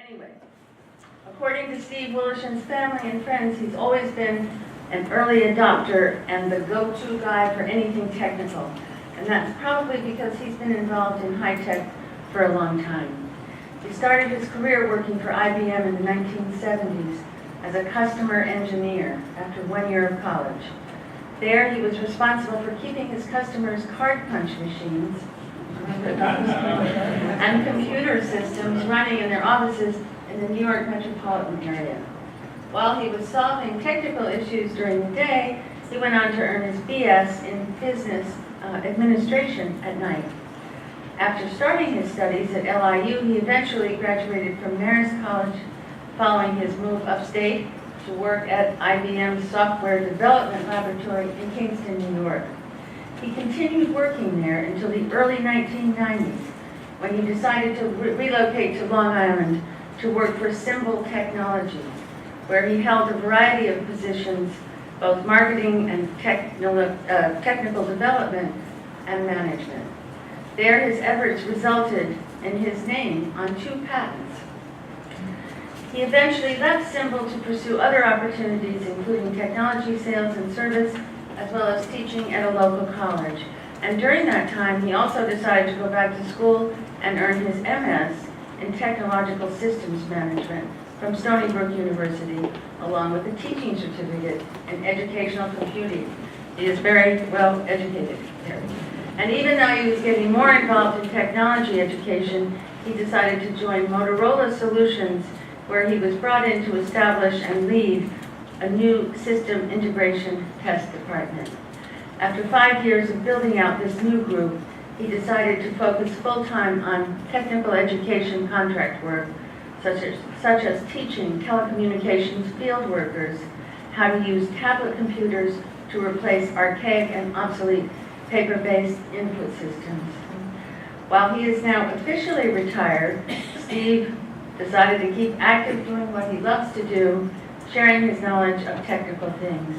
Anyway, according to Steve Woloshin's family and friends, he's always been an early adopter and the go-to guy for anything technical. And that's probably because he's been involved in high-tech for a long time. He started his career working for IBM in the 1970s as a customer engineer after 1 year of college. There, he was responsible for keeping his customers' card punch machines and computer systems running in their offices in the New York metropolitan area. While he was solving technical issues during the day, he went on to earn his BS in business administration at night. After starting his studies at LIU, he eventually graduated from Marist College, following his move upstate to work at IBM's Software Development Laboratory in Kingston, New York. He continued working there until the early 1990s, when he decided to relocate to Long Island to work for Symbol Technologies, where he held a variety of positions, both marketing and technical development and management. There, his efforts resulted in his name on 2 patents. He eventually left Symbol to pursue other opportunities, including technology sales and service, as well as teaching at a local college. And during that time, he also decided to go back to school and earn his MS in Technological Systems Management from Stony Brook University, along with a teaching certificate in Educational Computing. He is very well educated there. And even though he was getting more involved in technology education, he decided to join Motorola Solutions, where he was brought in to establish and lead a new system integration test department. After 5 years of building out this new group, he decided to focus full-time on technical education contract work, such as teaching telecommunications field workers how to use tablet computers to replace archaic and obsolete paper-based input systems. While he is now officially retired, Steve decided to keep active doing what he loves to do, sharing his knowledge of technical things.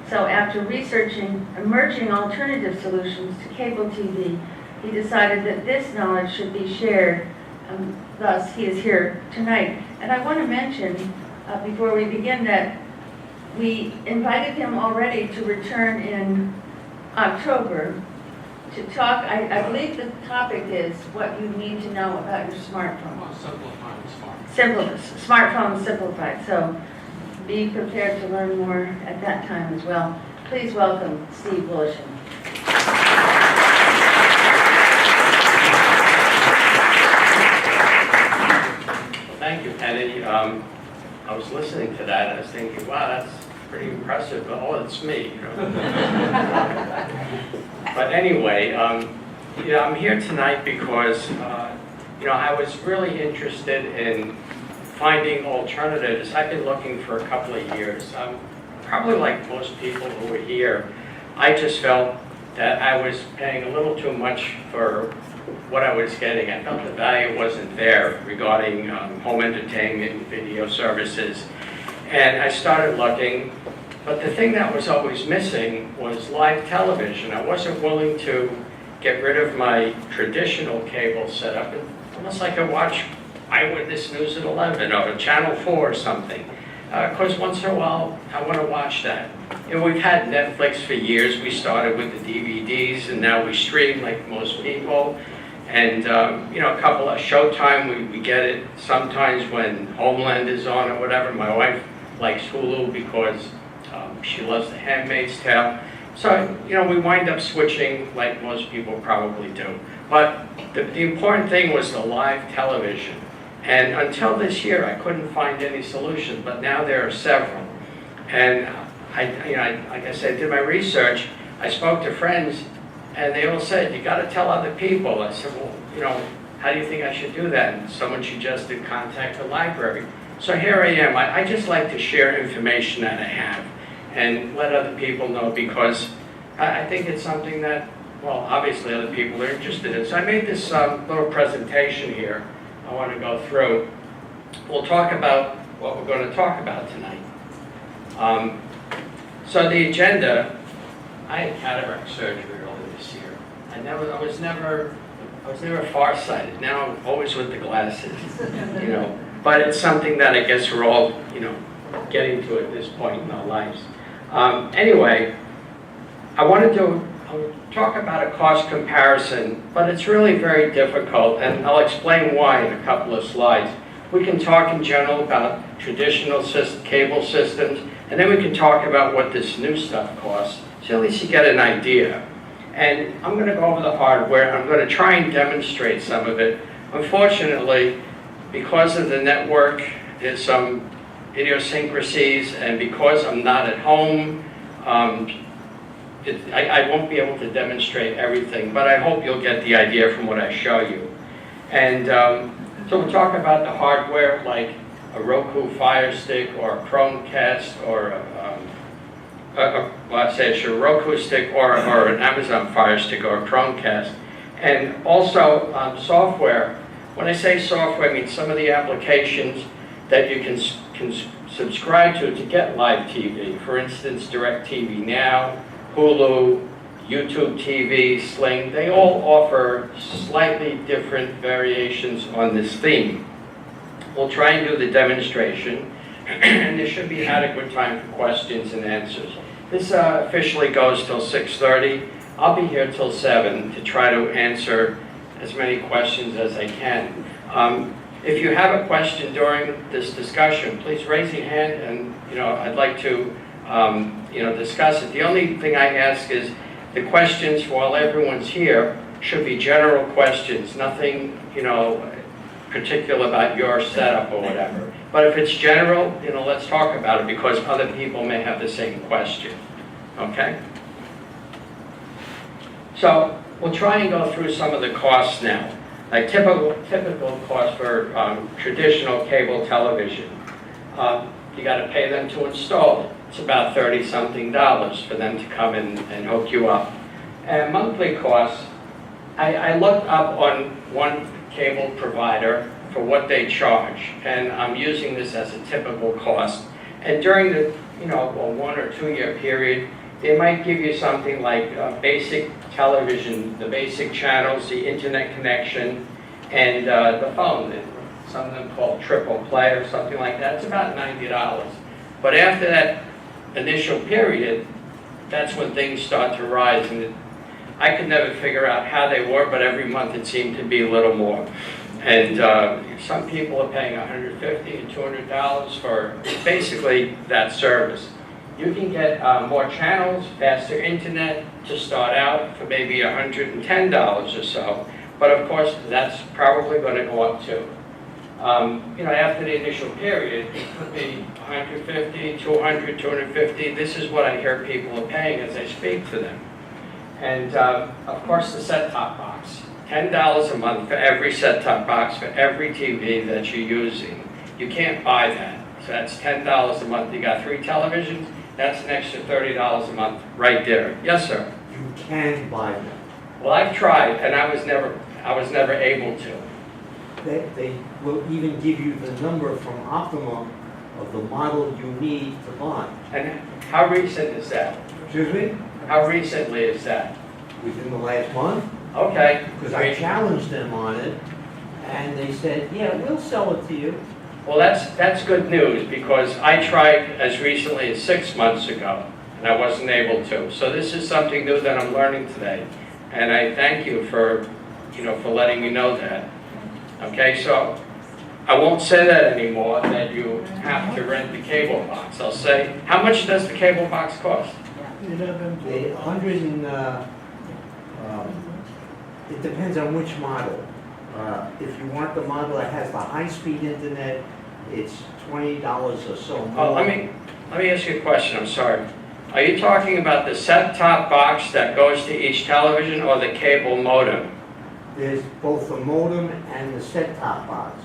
So after researching emerging alternative solutions to cable TV, he decided that this knowledge should be shared. Thus, he is here tonight. And I want to mention, before we begin, that we invited him already to return in October to talk. I believe the topic is what you need to know about your smartphone. Smartphone simplified. So be prepared to learn more at that time as well. Please welcome Steve Woloschin. Thank you, Penny. I was listening to that and I was thinking, wow, that's pretty impressive, but oh, it's me. But anyway, I'm here tonight because I was really interested in finding alternatives. I've been looking for a couple of years. Probably like most people who are here, I just felt that I was paying a little too much for what I was getting. I felt the value wasn't there regarding home entertainment, video services. And I started looking, but the thing that was always missing was live television. I wasn't willing to get rid of my traditional cable setup unless I could watch Eyewitness News at 11 or Channel 4 or something. Because once in a while, I want to watch that. We've had Netflix for years. We started with the DVDs, and now we stream like most people. And, a couple of Showtime, we get it sometimes when Homeland is on or whatever. My wife likes Hulu because she loves The Handmaid's Tale. So, we wind up switching like most people probably do. But the important thing was the live television. And until this year, I couldn't find any solution, but now there are several. And like I said, I did my research. I spoke to friends, and they all said, you got to tell other people. I said, well, how do you think I should do that? And someone suggested contact the library. So here I am. I just like to share information that I have and let other people know, because I think it's something that, well, obviously other people are interested in. So I made this little presentation here I want to go through. We'll talk about what we're going to talk about tonight. So the agenda, I had cataract surgery earlier this year. I was never farsighted. Now I'm always with the glasses, but it's something that I guess we're all, getting to at this point in our lives. Anyway, I want to talk about a cost comparison, but it's really very difficult, and I'll explain why in a couple of slides. We can talk in general about traditional cable systems, and then we can talk about what this new stuff costs, so at least you get an idea. And I'm going to go over the hardware. I'm going to try and demonstrate some of it. Unfortunately, because of the network, there's some idiosyncrasies, and because I'm not at home, I won't be able to demonstrate everything, but I hope you'll get the idea from what I show you. And so we'll talk about the hardware, like a Roku Firestick or a Chromecast or let's say it's a Roku stick or an Amazon Fire Stick or a Chromecast. And also software. When I say software, I mean some of the applications that you can subscribe to get live TV. For instance, DirecTV Now, Hulu, YouTube TV, Sling, they all offer slightly different variations on this theme. We'll try and do the demonstration, and there should be adequate time for questions and answers. This officially goes till 6:30. I'll be here till 7 to try to answer as many questions as I can. If you have a question during this discussion, please raise your hand, and I'd like to discuss it. The only thing I ask is the questions, while everyone's here, should be general questions, nothing particular about your setup or whatever. But if it's general, let's talk about it, because other people may have the same question. Okay? So we'll try and go through some of the costs now. Like typical cost for traditional cable television. You got to pay them to install it. It's about $30-something for them to come in and hook you up. And monthly costs, I looked up on one cable provider for what they charge, and I'm using this as a typical cost. And during the a 1 or 2 year period, they might give you something like basic television, the basic channels, the internet connection, and the phone. Some of them called triple play or something like that. It's about $90. But after that initial period, that's when things start to rise. And I could never figure out how they were, but every month it seemed to be a little more. And some people are paying $150 and $200 for basically that service. You can get more channels, faster internet to start out for maybe $110 or so. But of course, that's probably going to go up too. After the initial period, it could be $150, $200, $250. This is what I hear people are paying as I speak to them. And of course, the set-top box. $10 a month for every set-top box for every TV that you're using. You can't buy that. So that's $10 a month. You got 3 televisions, that's an extra $30 a month right there. Yes, sir? You can buy them. Well, I've tried, and I was never able to. They will even give you the number from Optimum of the model you need to buy. And how recent is that? Excuse me? How recently is that? Within the last month? Okay. Because I challenged them on it, and they said, yeah, we'll sell it to you. Well, that's good news, because I tried as recently as 6 months ago, and I wasn't able to. So this is something new that I'm learning today, and I thank you for letting me know that. Okay, so I won't say that anymore, that you have to rent the cable box. I'll say, how much does the cable box cost? It depends on which model. If you want the model that has the high-speed internet, it's $20 or so more. Oh, let me ask you a question, I'm sorry. Are you talking about the set-top box that goes to each television, or the cable modem? There's both the modem and the set-top box.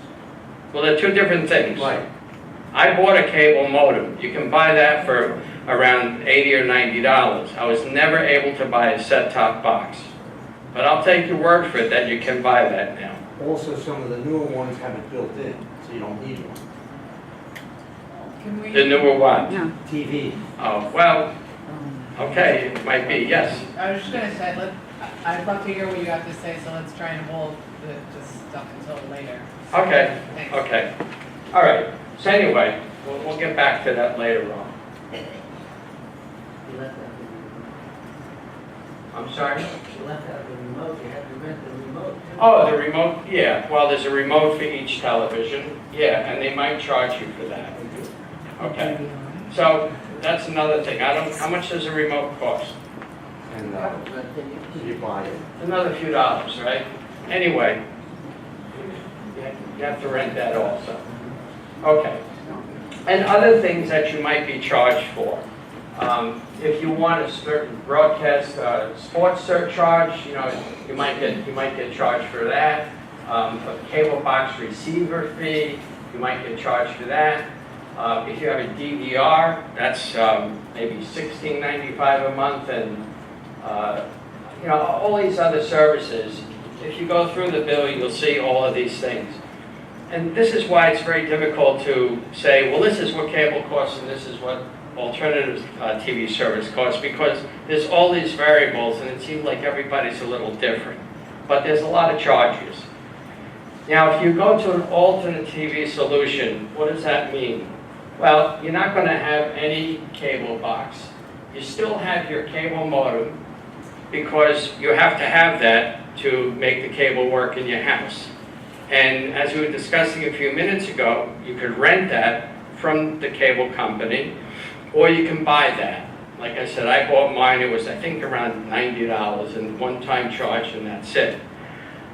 Well, they're two different things. Right. I bought a cable modem. You can buy that for around $80 or $90. I was never able to buy a set-top box. But I'll take your word for it that you can buy that now. Also, some of the newer ones have it built in, so you don't need one. The newer what? No. TV. Oh, well, okay, it might be, yes. I was just gonna say, I'd love to hear what you have to say, so let's try and hold the stuff until later. Okay, Thanks. okay. All right, so anyway, we'll get back to that later on. You left out the remote. I'm sorry? You left out the remote, you had to rent the remote. too. Oh, the remote, yeah, well, there's a remote for each television, yeah, and they might charge you for that. Okay, so that's another thing, how much does a remote cost? And But then you buy it. Another few dollars, right? Anyway, you have to rent that also. Okay. And other things that you might be charged for. If you want a certain broadcast sports surcharge, you know, you might get charged for that. A cable box receiver fee, you might get charged for that. If you have a DVR, that's maybe $16.95 a month, and you know, all these other services. If you go through the bill, you'll see all of these things. And this is why it's very difficult to say, well, this is what cable costs and this is what alternative TV service costs, because there's all these variables and it seems like everybody's a little different. But there's a lot of charges. Now, if you go to an alternate TV solution, what does that mean? Well, you're not going to have any cable box. You still have your cable modem, because you have to have that to make the cable work in your house. And as we were discussing a few minutes ago, you could rent that from the cable company, or you can buy that. Like I said, I bought mine, it was I think around $90 and one-time charge, and that's it.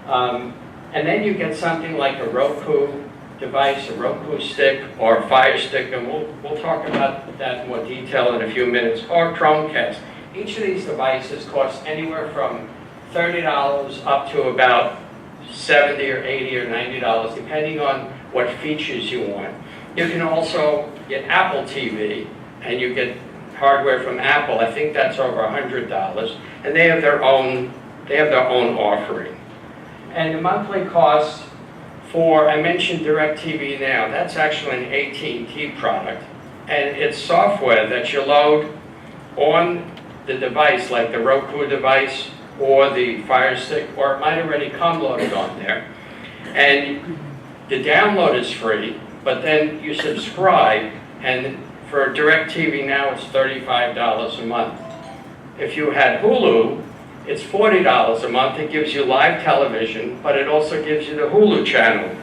And then you get something like a Roku device, a Roku stick, or a Firestick, and we'll talk about that in more detail in a few minutes, or Chromecast. Each of these devices costs anywhere from $30 up to about $70 or $80 or $90, depending on what features you want. You can also get Apple TV, and you get hardware from Apple. I think that's over $100, and they have their own offering. And the monthly cost for, I mentioned DirecTV Now, that's actually an AT&T product, and it's software that you load on the device, like the Roku device or the Firestick, or it might already come loaded on there. And the download is free, but then you subscribe, and for DirecTV Now it's $35 a month. If you had Hulu, it's $40 a month. It gives you live television, but it also gives you the Hulu channel.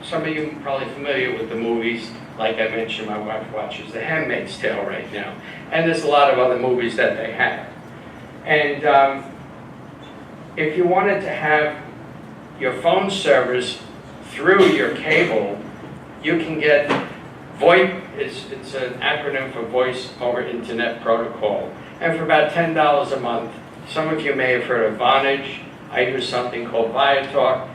Some of you are probably familiar with the movies. Like I mentioned, my wife watches The Handmaid's Tale right now. And there's a lot of other movies that they have. And if you wanted to have your phone service through your cable, you can get VoIP, it's an acronym for Voice over Internet Protocol. And for about $10 a month, some of you may have heard of Vonage. I use something called Viatalk.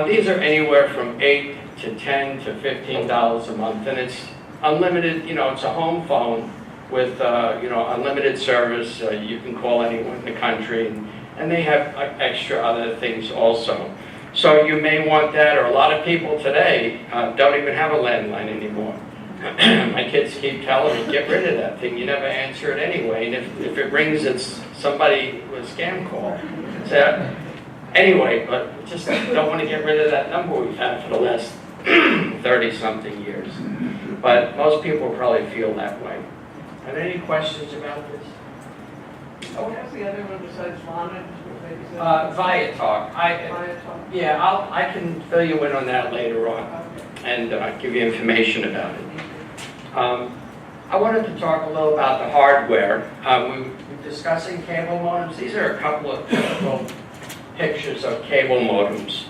These are anywhere from $8 to $10 to $15 a month, and it's unlimited. You know, it's a home phone with you know, unlimited service. You can call anyone in the country, and they have extra other things also. So you may want that, or a lot of people today don't even have a landline anymore. My kids keep telling me, get rid of that thing. You never answer it anyway, and if it rings, it's somebody with a scam call. So anyway, but just don't want to get rid of that number we've had for the last 30-something years. But most people probably feel that way. Are there any questions about this? Oh, what's the other one besides Vonage? Viatalk. Viatalk. Yeah, I can fill you in on that later on and give you information about it. I wanted to talk a little about the hardware. We were discussing cable modems. These are a couple of typical pictures of cable modems.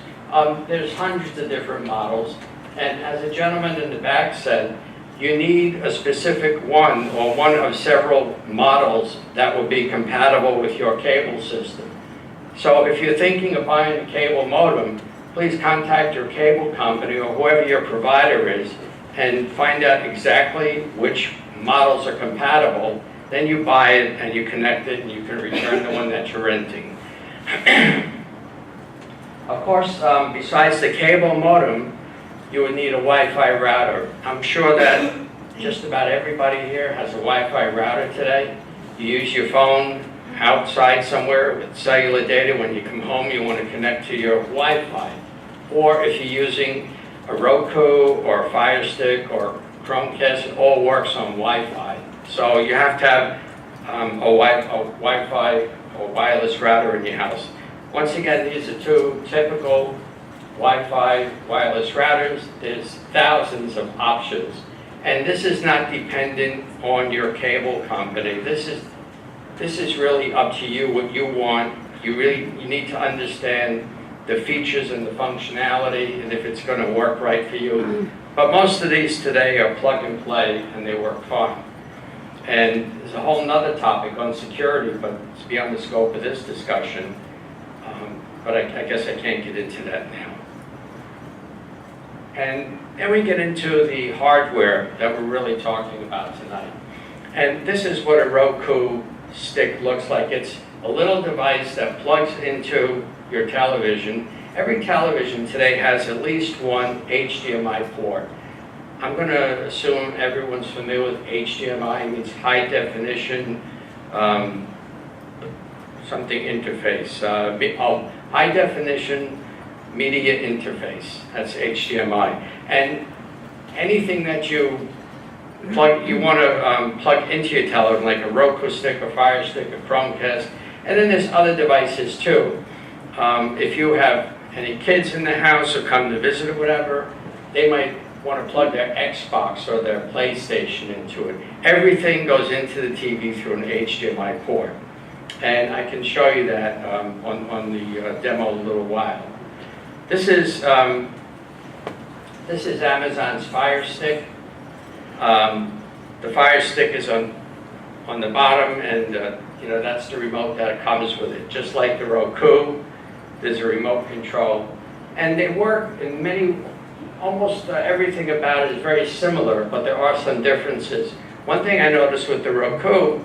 There's hundreds of different models, and as a gentleman in the back said, you need a specific one or one of several models that will be compatible with your cable system. So if you're thinking of buying a cable modem, please contact your cable company or whoever your provider is and find out exactly which models are compatible. Then you buy it and you connect it and you can return the one that you're renting. Of course, besides the cable modem, you would need a Wi-Fi router. I'm sure that just about everybody here has a Wi-Fi router today. You use your phone outside somewhere with cellular data. When you come home, you want to connect to your Wi-Fi. Or if you're using a Roku or a Firestick or Chromecast, it all works on Wi-Fi. So you have to have a Wi-Fi or wireless router in your house. Once again, these are two typical Wi-Fi wireless routers. There's thousands of options. And this is not dependent on your cable company. This is really up to you, what you want. You need to understand the features and the functionality and if it's going to work right for you. But most of these today are plug and play and they work fine. And there's a whole nother topic on security, but it's beyond the scope of this discussion. But I guess I can't get into that now. And then we get into the hardware that we're really talking about tonight. And this is what a Roku stick looks like. It's a little device that plugs into your television. Every television today has at least one HDMI port. I'm going to assume everyone's familiar with HDMI. It means high definition, something interface. High definition media interface. That's HDMI. And anything that you want to plug into your television, like a Roku stick, a Fire Stick, a Chromecast, and then there's other devices too. If you have any kids in the house or come to visit or whatever, they might want to plug their Xbox or their PlayStation into it. Everything goes into the TV through an HDMI port. And I can show you that on the demo in a little while. This is Amazon's Fire Stick. The Fire Stick is on the bottom, and that's the remote that comes with it. Just like the Roku, there's a remote control, and they work in many. Almost everything about it is very similar, but there are some differences. One thing I noticed with the Roku,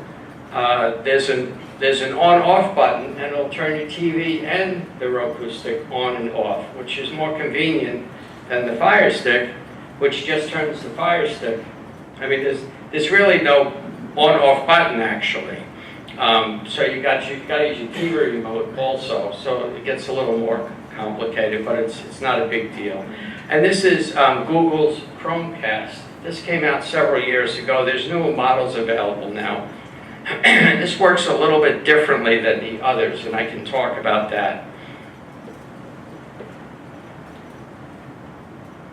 there's an on-off button, and it'll turn your TV and the Roku stick on and off, which is more convenient than the Fire Stick, which just turns the Fire Stick. I mean, there's really no on-off button actually. So you got to use your TV remote also, so it gets a little more complicated, but it's not a big deal. And this is Google's Chromecast. This came out several years ago. There's new models available now. This works a little bit differently than the others, and I can talk about that.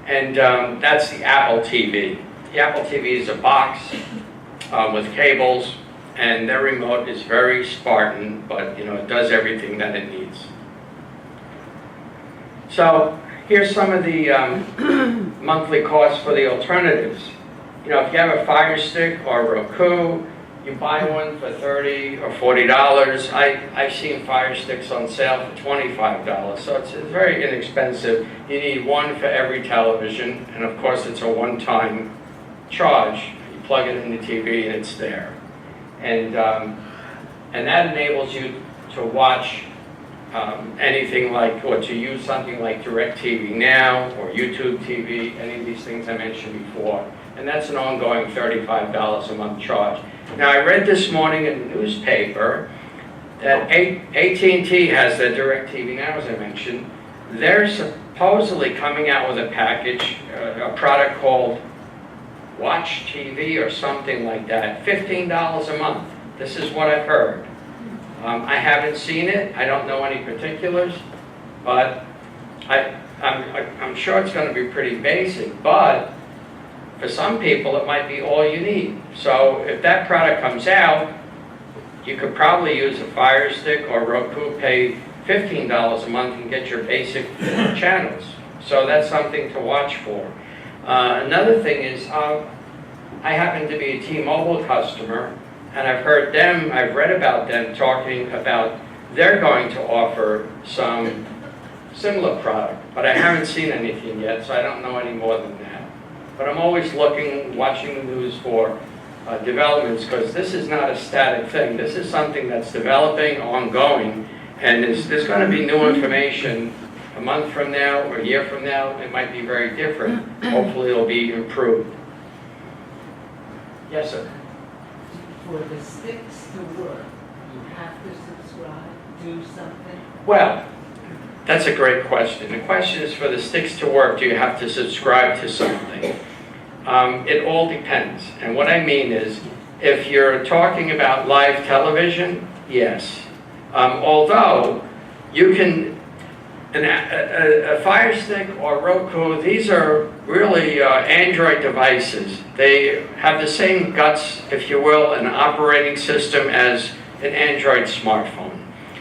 And that's the Apple TV. The Apple TV is a box with cables, and their remote is very Spartan, but it does everything that it needs. So here's some of the monthly costs for the alternatives. If you have a Fire Stick or Roku, you buy one for $30 or $40. I've seen Fire Sticks on sale for $25, so it's very inexpensive. You need one for every television, and of course it's a one-time charge. You plug it in the TV and it's there. And that enables you to watch anything like, or to use something like DirecTV Now or YouTube TV, any of these things I mentioned before. And that's an ongoing $35 a month charge. Now, I read this morning in the newspaper that AT&T has the DirecTV Now, as I mentioned. They're supposedly coming out with a package, a product called Watch TV or something like that, $15 a month. This is what I've heard. I haven't seen it. I don't know any particulars, but I'm sure it's going to be pretty basic. But for some people, it might be all you need. So if that product comes out, you could probably use a Fire Stick or Roku, pay $15 a month and get your basic channels. So that's something to watch for. Another thing is, I happen to be a T-Mobile customer, and I've read about them talking about they're going to offer some similar product, but I haven't seen anything yet, so I don't know any more than that. But I'm always watching the news for developments, because this is not a static thing. This is something that's developing, ongoing, and there's going to be new information a month from now or a year from now. It might be very different. Hopefully it'll be improved. Yes, sir. For the sticks to work, you have to subscribe, do something? Well, That's a great question. The question is, for the sticks to work, do you have to subscribe to something? It all depends. And what I mean is, if you're talking about live television, yes. Although, you can, a Firestick or Roku, these are really Android devices. They have the same guts, if you will, an operating system as an Android smartphone.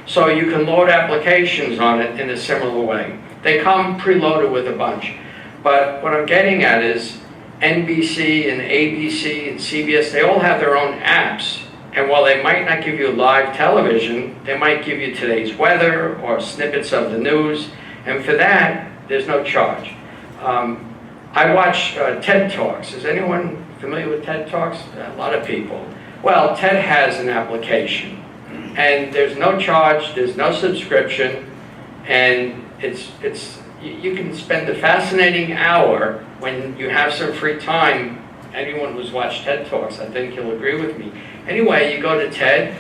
So you can load applications on it in a similar way. They come preloaded with a bunch. But what I'm getting at is NBC and ABC and CBS, they all have their own apps. And while they might not give you live television, they might give you today's weather or snippets of the news. And for that, there's no charge. I watch TED Talks. Is anyone familiar with TED Talks? A lot of people. Well, TED has an application. And there's no charge, there's no subscription, and you can spend a fascinating hour when you have some free time. Anyone who's watched TED Talks, I think you'll agree with me. Anyway, you go to TED,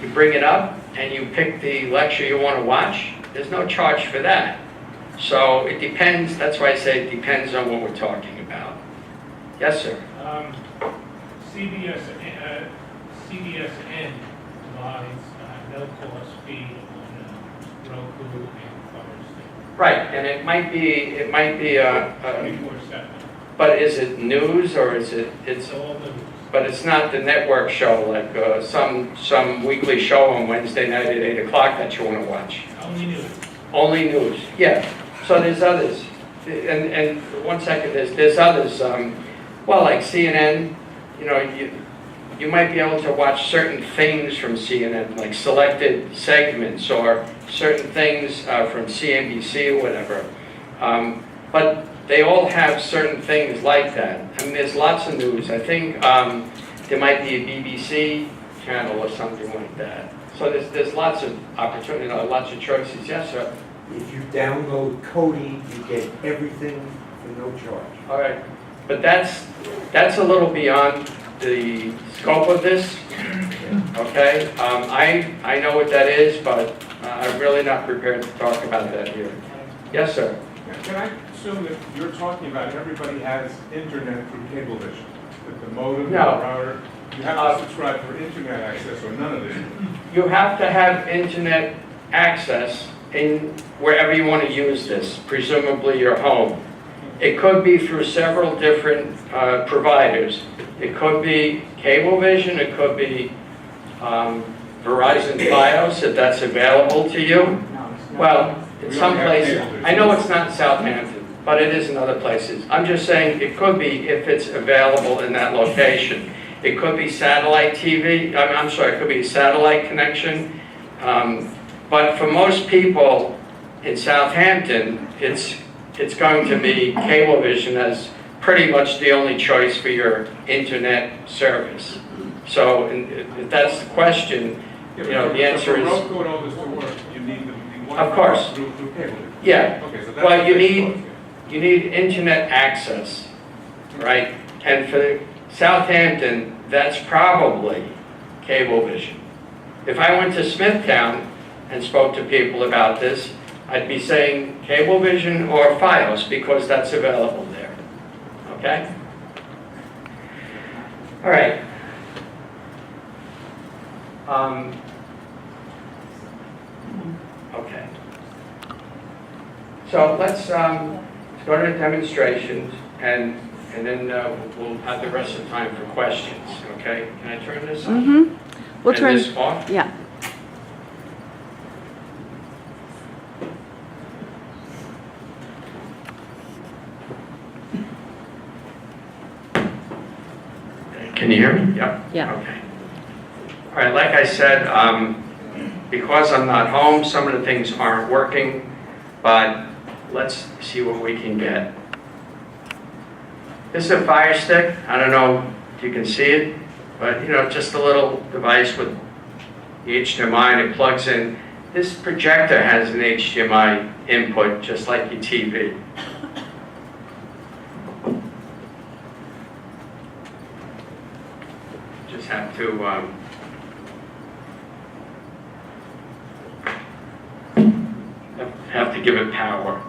you bring it up, and you pick the lecture you want to watch. There's no charge for that. So it depends, that's why I say it depends on what we're talking about. Yes, sir? CBSN provides no-cost feed on Roku and Firestick. Right, and it might be 24/7. but is it news or is it's It's all news. but it's not the network show like some weekly show on Wednesday night at 8 o'clock that you want to watch. Only news. Only news, yeah. So there's others, and 1 second, there's others. Well, like CNN, you know, you might be able to watch certain things from CNN, like selected segments or certain things from CNBC or whatever. But they all have certain things like that. I mean, there's lots of news. I think there might be a BBC channel or something like that. So there's lots of opportunity, lots of choices. Yes, sir. If you download Kodi, you get everything for no charge. All right, but that's a little beyond the scope of this. Okay, I know what that is, but I'm really not prepared to talk about that here. Yes, sir. Can I assume that you're talking about everybody has internet through Cablevision? That the modem, the No. router, you have to subscribe for internet access or none of this? You have to have internet access in wherever you want to use this, presumably your home. It could be through several different providers. It could be Cablevision, it could be Verizon Fios, if that's available to you. Well, in some places, I know it's not Southampton, but it is in other places. I'm just saying it could be if it's available in that location. It could be satellite TV, I'm sorry, it could be a satellite connection. But for most people in Southampton, it's going to be Cablevision as pretty much the only choice for your internet service. So if that's the question, you know, the answer is... For Roku and all this to work, you need the... Of course. Through Cablevision. Yeah. Okay, so that's Well, you the need big plus, you need internet access, right? And for Southampton, that's probably Cablevision. If I went to Smithtown and spoke to people about this, I'd be saying Cablevision or Fios because that's available there. Okay? All right. Okay. So let's go to the demonstrations and then we'll have the rest of the time for questions. Okay? Can I turn this on? Mm-hmm. We'll And turn. this off? Yeah. Can you hear me? Yeah. Yeah. Okay. All right, like I said, because I'm not home, some of the things aren't working, but let's see what we can get. This is a Firestick. I don't know if you can see it, but you know, just a little device with HDMI and it plugs in. This projector has an HDMI input, just like your TV. Just have to give it power.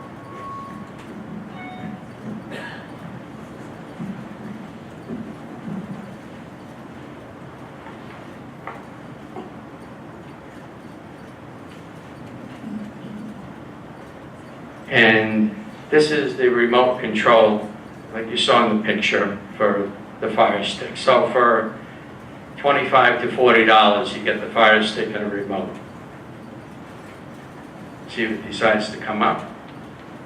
And this is the remote control, like you saw in the picture, for the Firestick. So for $25 to $40, you get the Firestick and a remote. See if it decides to come up.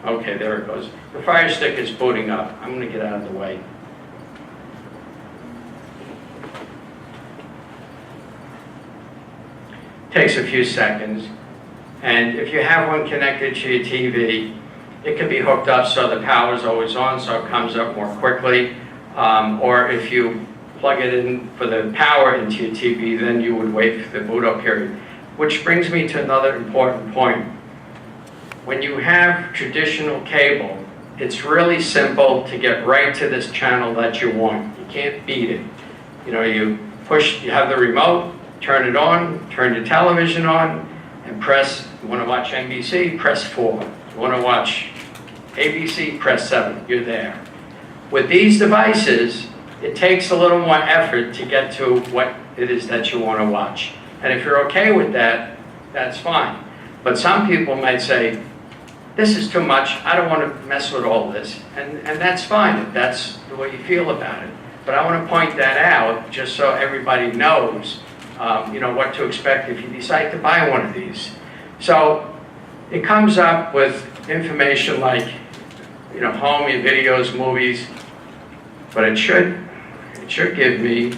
Okay, there it goes. The Firestick is booting up. I'm going to get out of the way. Takes a few seconds. And if you have one connected to your TV, it can be hooked up so the power is always on, so it comes up more quickly. Or if you plug it in for the power into your TV, then you would wait for the boot up period. Which brings me to another important point. When you have traditional cable, it's really simple to get right to this channel that you want. You can't beat it. You know, you have the remote, turn it on, turn your television on, and press, you want to watch NBC, press 4. You want to watch ABC, press 7. You're there. With these devices, it takes a little more effort to get to what it is that you want to watch. And if you're okay with that, that's fine. But some people might say, this is too much, I don't want to mess with all this. And that's fine if that's the way you feel about it. But I want to point that out just so everybody knows what to expect if you decide to buy one of these. So it comes up with information like, home, your videos, movies, but it should give me,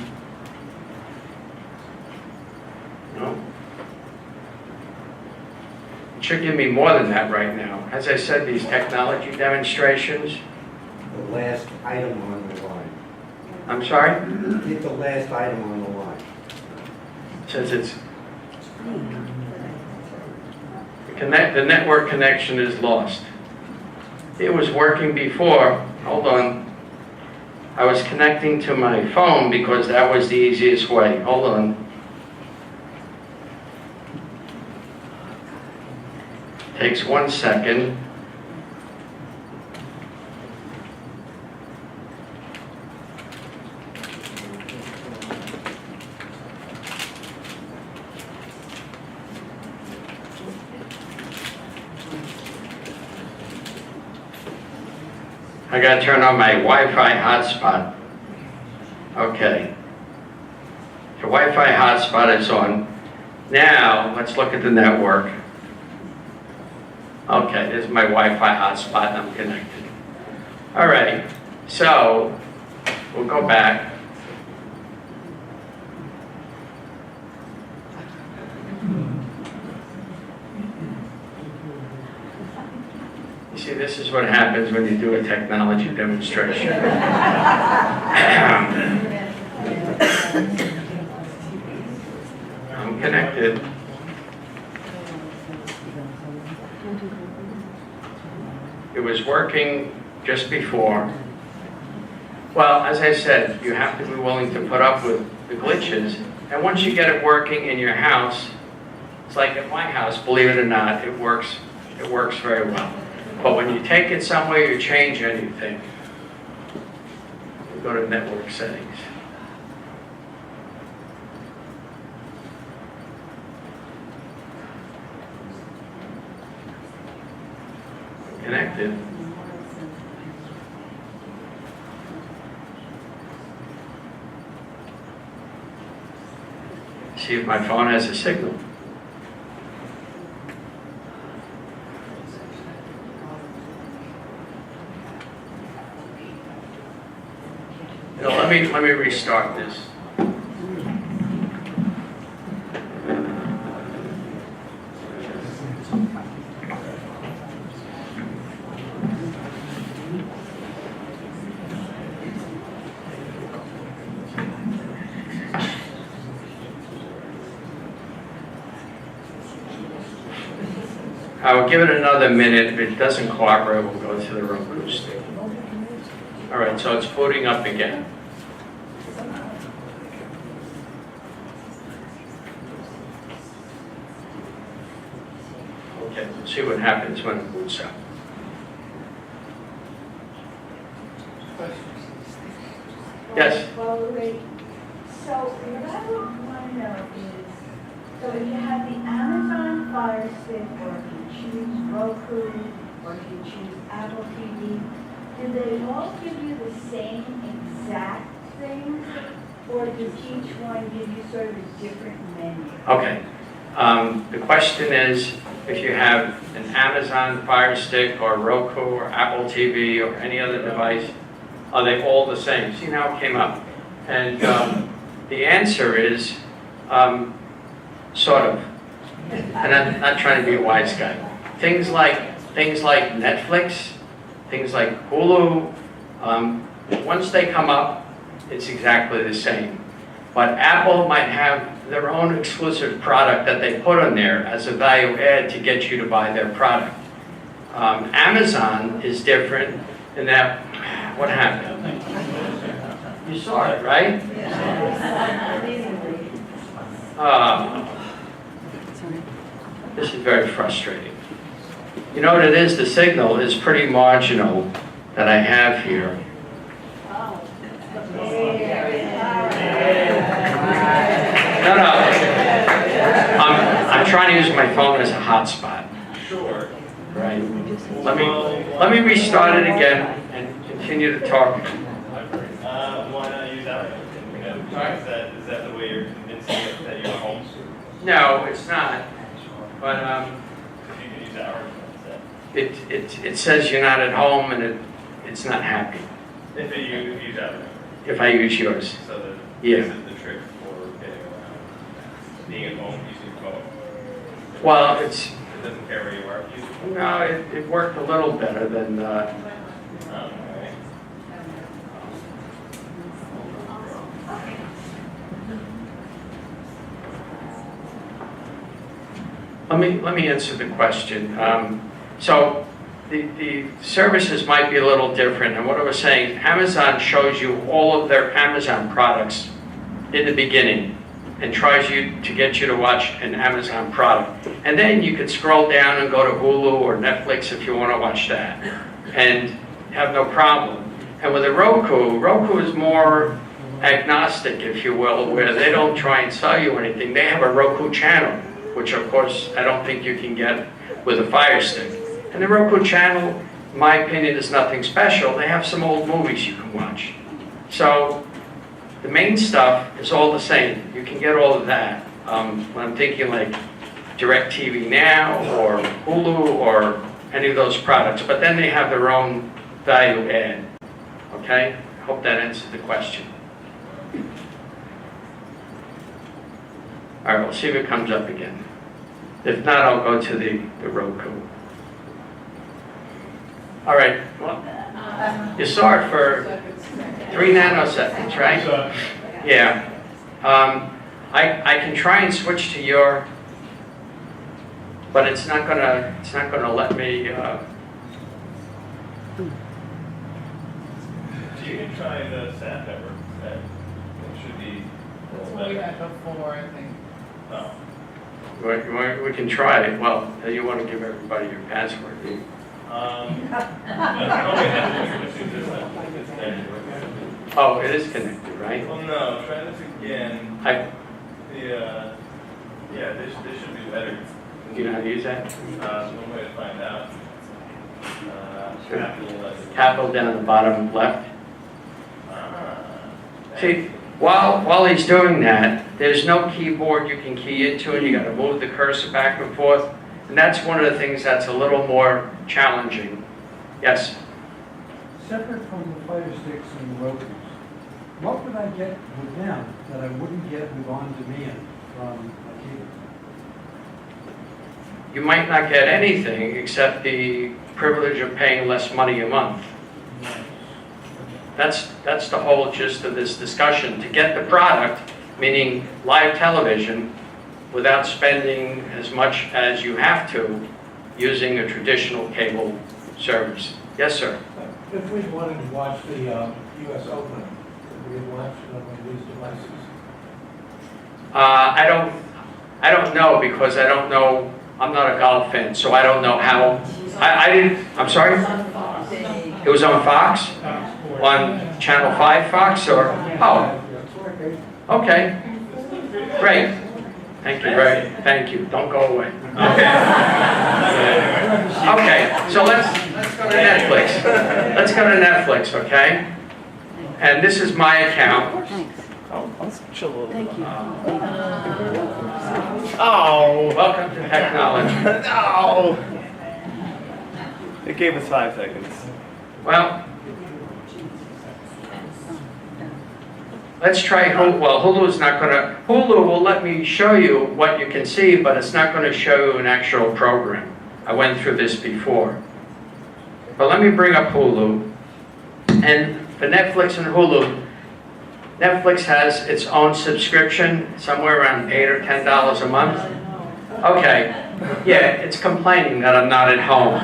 it should give me more than that right now. As I said, these technology demonstrations. The last item on the line. I'm sorry? Hit the last item on the line. Says it's the network connection is lost. It was working before. Hold on. I was connecting to my phone because that was the easiest way. Hold on. Takes 1 second. I gotta turn on my Wi-Fi hotspot. Okay. The Wi-Fi hotspot is on. Now, let's look at the network. Okay, this is my Wi-Fi hotspot and I'm connected. All right, so we'll go back. You see, this is what happens when you do a technology demonstration. I'm connected. It was working just before. Well, as I said, you have to be willing to put up with the glitches. And once you get it working in your house, it's like at my house, believe it or not, it works very well. But when you take it somewhere, you change anything, you go to network settings. Connected. See if my phone has a signal. Let me restart this. I will give it another minute. If it doesn't cooperate, we'll go to the Roku stick. All right, so it's booting up again. Okay. see what happens when it boots up. Yes? Well, wait, so what I would want to know is, so if you have the Amazon Fire Stick, or if you choose Roku, or if you choose Apple TV, do they all give you the same exact thing? Or does each one give you sort of a different menu? Okay. The question is, if you have an Amazon Fire Stick or Roku or Apple TV or any other device, are they all the same? See now it came up. And the answer is sort of. And I'm not trying to be a wise guy. Things like Netflix, things like Hulu, once they come up, it's exactly the same. But Apple might have their own exclusive product that they put on there as a value add to get you to buy their product. Amazon is different in that, what happened? You saw it, right? This is very frustrating. You know what it is? The signal is pretty marginal that I have here. No. I'm trying to use my phone as a hotspot. Sure. Right. Let me restart it again and continue to talk. Why not use our? Is that the way you're convincing it that you're home? No, it's not. But You can use ours instead. it says you're not at home and it's not happy If you use ours. if I use yours. So Yeah. this is the trick for getting around. Being at home using your phone. Well, It doesn't care where you are. Use your phone. no, it worked a little better than. Right. Let me answer the question. So the services might be a little different, and what I was saying, Amazon shows you all of their Amazon products in the beginning and tries to get you to watch an Amazon product. And then you could scroll down and go to Hulu or Netflix if you want to watch that, and have no problem. And with a Roku is more agnostic, if you will, where they don't try and sell you anything. They have a Roku channel, which of course I don't think you can get with a Fire Stick. And the Roku channel, in my opinion, is nothing special. They have some old movies you can watch. So the main stuff is all the same. You can get all of that. When I'm thinking like DirecTV Now or Hulu or any of those products, but then they have their own value add. Okay? Hope that answers the question. All right, we'll see if it comes up again. If not, I'll go to the Roku. All right, well, you saw it for 3 nanoseconds, right? Yeah. I can try and switch to your, but it's not gonna let me. You can try the SAT network instead. It should be. That's what we had before, I think. No. We can try it. Well, you want to give everybody your password. Oh, it is connected, right? Well, no, try this again. This should be better. Do you know how to use that? One way to find out. Capital down at the bottom left. Ah. See, while he's doing that, there's no keyboard you can key into, and you got to move the cursor back and forth. And that's one of the things that's a little more challenging. Yes? Separate from the Fire Sticks and the Rokus, what would I get with them that I wouldn't get with On Demand from a cable? You might not get anything except the privilege of paying less money a month. That's the whole gist of this discussion. To get the product, meaning live television, without spending as much as you have to using a traditional cable service. Yes, sir? If we wanted to watch the U.S. Open, could we watch it on these devices? I don't know, because I don't know I'm not a golf fan, so I don't know how, I didn't, I'm sorry? It was on Fox? On Channel 5 Fox, or, oh, okay, great. Thank you, don't go away. Okay, so let's go to Netflix. Let's go to Netflix, okay? And this is my account. Oh, Welcome to technology. no! It gave us 5 seconds. Well, let's try Hulu. Well, Hulu's not going to, Hulu will let me show you what you can see, but it's not going to show you an actual program. I went through this before. But let me bring up Hulu. And for Netflix and Hulu, Netflix has its own subscription, somewhere around $8 or $10 a month. Okay, yeah, it's complaining that I'm not at home.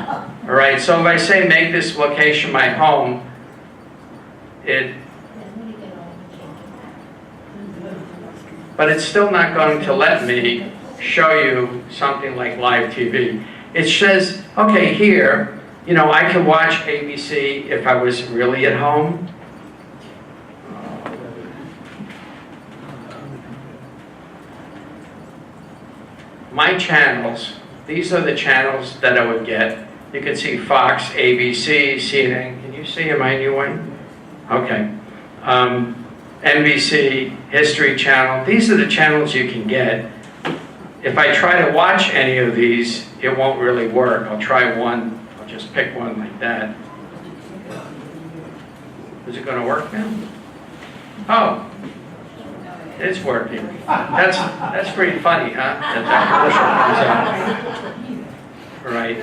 All right, so if I say make this location my home, but it's still not going to let me show you something like live TV. It says, okay, here, you know, I can watch ABC if I was really at home. My channels, these are the channels that I would get. You can see Fox, ABC, CNN. Can you see them anyway? Okay. NBC, History Channel. These are the channels you can get. If I try to watch any of these, it won't really work. I'll try one. I'll just pick one like that. Is it going to work now? Oh. It's working. That's pretty funny, huh? That commercial comes out. Right.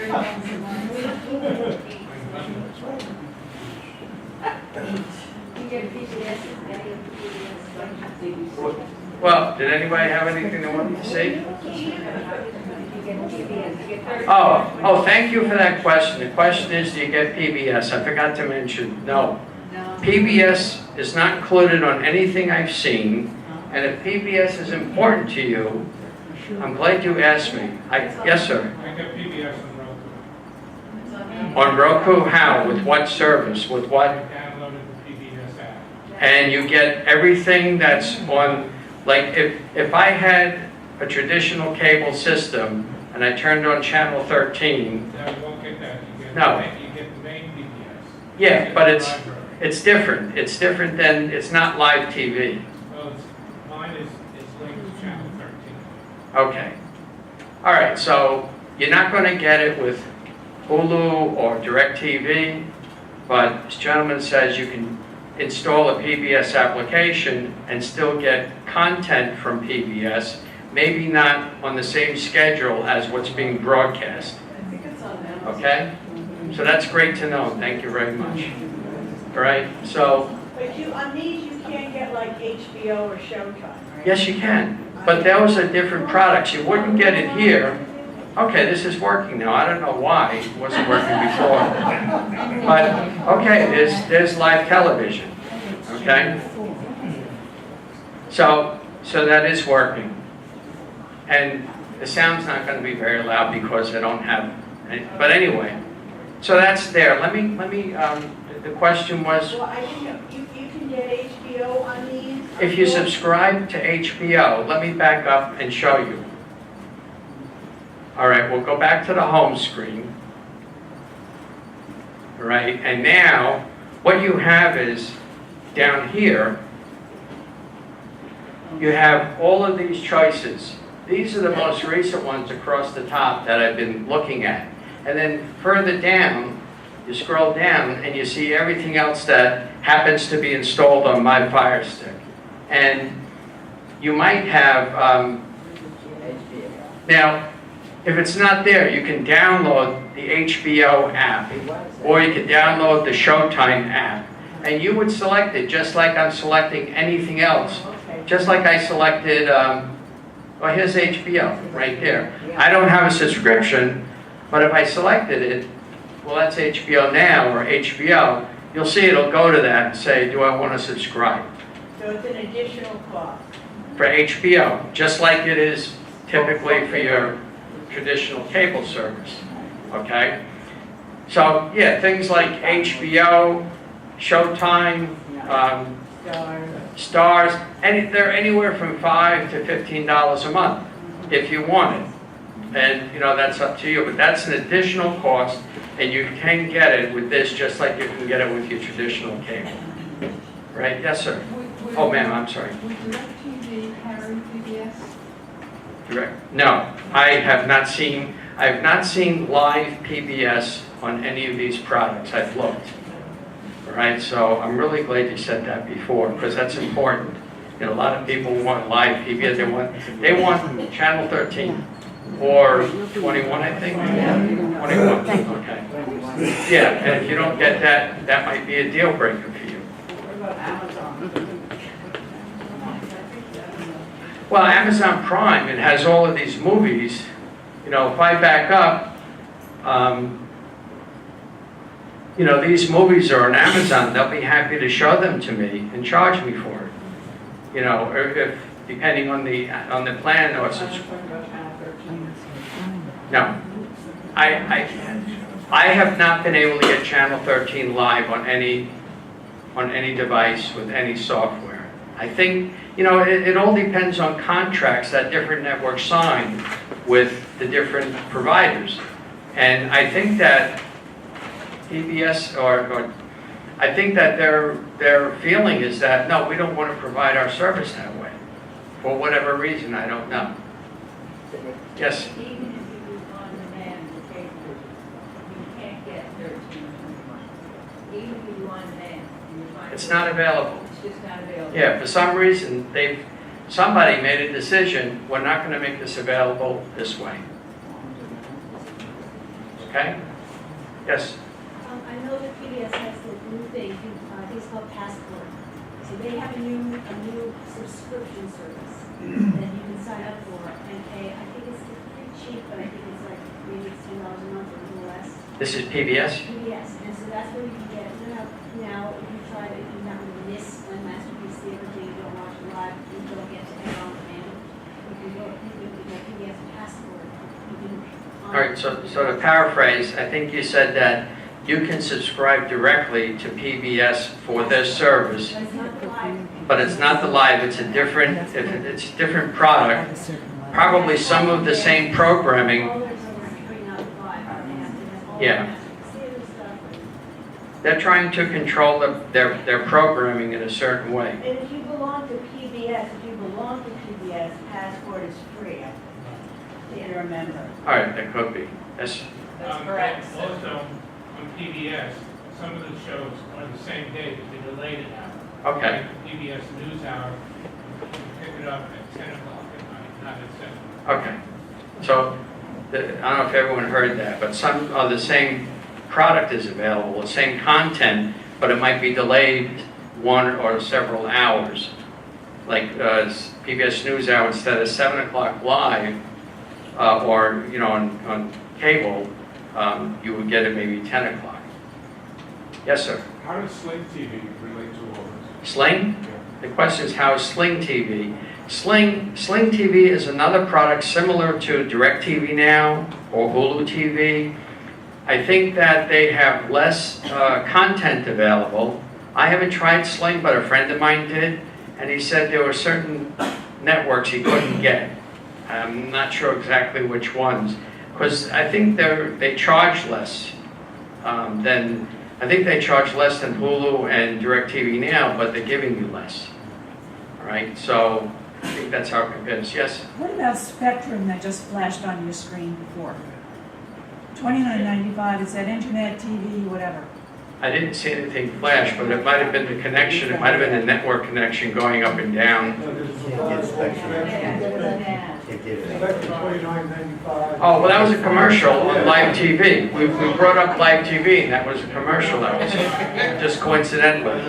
Well, did anybody have anything they wanted to say? Oh, thank you for that question. The question is, do you get PBS? I forgot to mention, no. PBS is not included on anything I've seen. And if PBS is important to you, I'm glad you asked me. Yes, sir. I get PBS on Roku. On Roku, how? With what service? With what? I downloaded the PBS app. And you get everything that's on, like if I had a traditional cable system and I turned on channel 13. No, you won't get that. You get No. You get the main PBS. Yeah, but Library. it's different. It's different than, it's not live TV. Well, mine is linked to channel 13. Okay. All right, so you're not going to get it with Hulu or DirecTV, but this gentleman says you can install a PBS application and still get content from PBS, maybe not on the same schedule as what's being broadcast. I think it's on Amazon. Okay? So that's great to know. Thank you very much. All right, so But on these, you can't get like HBO or Showtime, right? yes, you can. But those are different products. You wouldn't get it here. Okay, this is working now. I don't know why it wasn't working before. But, okay, there's live television. Okay? So that is working. And the sound's not going to be very loud because I don't have any, but anyway. So that's there. Let me, the question was, Well, I think you can get HBO on these. if you subscribe to HBO, let me back up and show you. All right, we'll go back to the home screen. All right, and now what you have is down here, you have all of these choices. These are the most recent ones across the top that I've been looking at. And then further down, you scroll down and you see everything else that happens to be installed on my Firestick. And you might have, now, if it's not there, you can download the HBO app, or you can download the Showtime app, and you would select it just like I'm selecting anything else. Just like I selected, well, here's HBO right there. I don't have a subscription, but if I selected it, well, that's HBO Now or HBO, you'll see it'll go to that and say, do I want to subscribe? So it's an additional cost. For HBO, just like it is typically for your traditional cable service, okay? So, yeah, things like HBO, Showtime, Stars, they're anywhere from $5 to $15 a month if you want it. And, you know, that's up to you, but that's an additional cost, and you can get it with this just like you can get it with your traditional cable. Right? Yes, sir? Oh, ma'am, I'm sorry. Would DirecTV carry PBS? Direct? No, I have not seen live PBS on any of these products. I've looked. All right, so I'm really glad you said that before, because that's important. You know, a lot of people want live PBS. They want Channel 13 or 21, I think. 21. Okay. Yeah, and if you don't get that, that might be a deal breaker for you. What about Amazon? Well, Amazon Prime, it has all of these movies. You know, if I back up, you know, these movies are on Amazon. They'll be happy to show them to me and charge me for it. You know, or if depending on the plan or no, I have not been able to get Channel 13 live on any device with any software. I think, you know, it all depends on contracts that different networks sign with the different providers. And I think that PBS or I think that their feeling is that, no, we don't want to provide our service that way. For whatever reason, I don't know. Yes? Even if you was on demand for cable, you can't get 13 anymore. Even if you on demand, you find It's not available. it's just not available. Yeah, for some reason, somebody made a decision, we're not going to make this available this way. Okay? Yes? I know that PBS has the new thing, I think it's called Passport. So they have a new subscription service that you can sign up for and pay. I think it's pretty cheap, but I think it's like maybe it's $10 a month or a little less. This is PBS? PBS, and so that's where you can get, now if you try to, if you're not going to miss one Masterpiece Theater thing, you don't watch it live, you don't get to air on demand. You can go, you can get PBS Passport. You can. All right, so to paraphrase, I think you said that you can subscribe directly to PBS for this service, But it's not the live. but it's not the live, it's a different product, probably some of the same programming. All their programs bring out live, they have to have all the Yeah. Masterpiece Theater stuff. They're trying to control their programming in a certain way. And if you belong to PBS, Passport is free. If you're a member. All right, that could be. Yes. That's correct. Also, on PBS, some of the shows are the same day, but they're delayed an hour. Okay. Like PBS NewsHour, you can pick it up at 10 o'clock at night, not at 7. Okay. So, I don't know if everyone heard that, but some of the same product is available, the same content, but it might be delayed 1 or several hours. Like PBS NewsHour, instead of 7 o'clock live, or, you know, on cable, you would get it maybe 10 o'clock. Yes, sir? How does Sling TV relate to all this? Sling? The question is, how is Sling TV? Sling TV is another product similar to DirecTV Now or Hulu TV. I think that they have less content available. I haven't tried Sling, but a friend of mine did, and he said there were certain networks he couldn't get. I'm not sure exactly which ones, because I think they charge less than Hulu and DirecTV Now, but they're giving you less. All right, so I think that's how it compares. Yes? What about Spectrum that just flashed on your screen before? $29.95, is that internet, TV, whatever? I didn't see anything flash, but it might have been the connection. It might have been the network connection going up and down. Oh, well, that was a commercial on live TV. We brought up live TV, and that was a commercial. That was just coincidentally.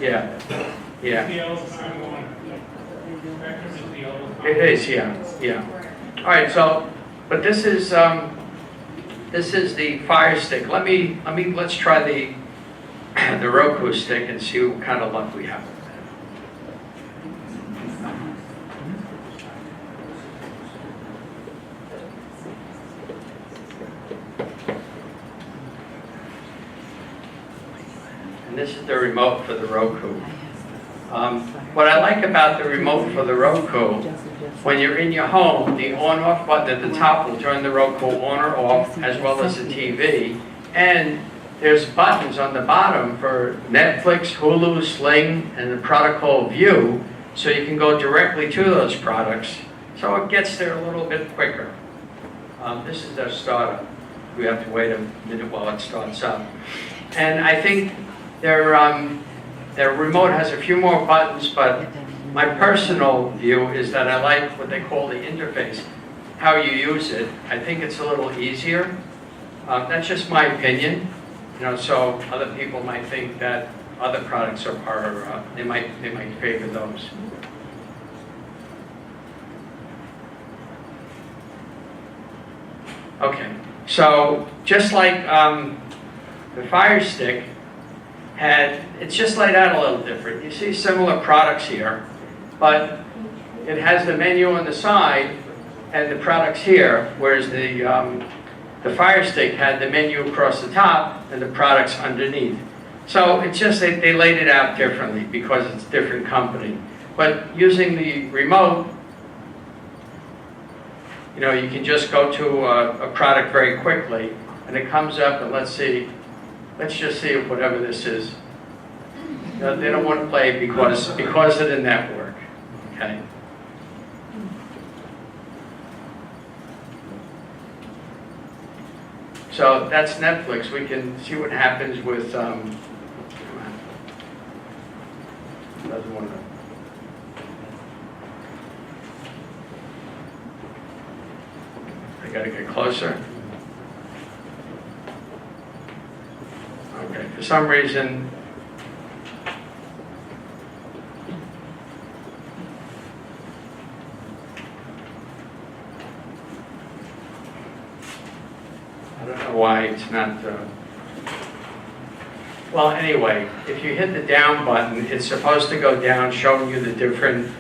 Yeah, yeah. The old time one. Spectrum is the old time. It is, yeah. All right, so, but this is the Fire Stick. Let's try the Roku stick and see what kind of luck we have. this is the remote for the Roku. What I like about the remote for the Roku, when you're in your home, the on-off button at the top will turn the Roku on or off, as well as the TV. And there's buttons on the bottom for Netflix, Hulu, Sling, and the product called View, so you can go directly to those products. So it gets there a little bit quicker. This is their startup. We have to wait a minute while it starts up. And I think their remote has a few more buttons, but my personal view is that I like what they call the interface, how you use it. I think it's a little easier. That's just my opinion. You know, so other people might think that other products are they might favor those. Okay, so just like the Firestick it's just laid out a little different. You see similar products here, but it has the menu on the side and the products here, whereas the Firestick had the menu across the top and the products underneath. So it's just that they laid it out differently because it's a different company. But using the remote, you know, you can just go to a product very quickly, and it comes up, and let's just see if whatever this is. No, they don't want to play because of the network. Okay. So that's Netflix. We can see what happens with. Come on. Doesn't want to. I got to get closer. Okay. For some reason. I don't know why it's not. Well, anyway, if you hit the down button, it's supposed to go down, showing you the different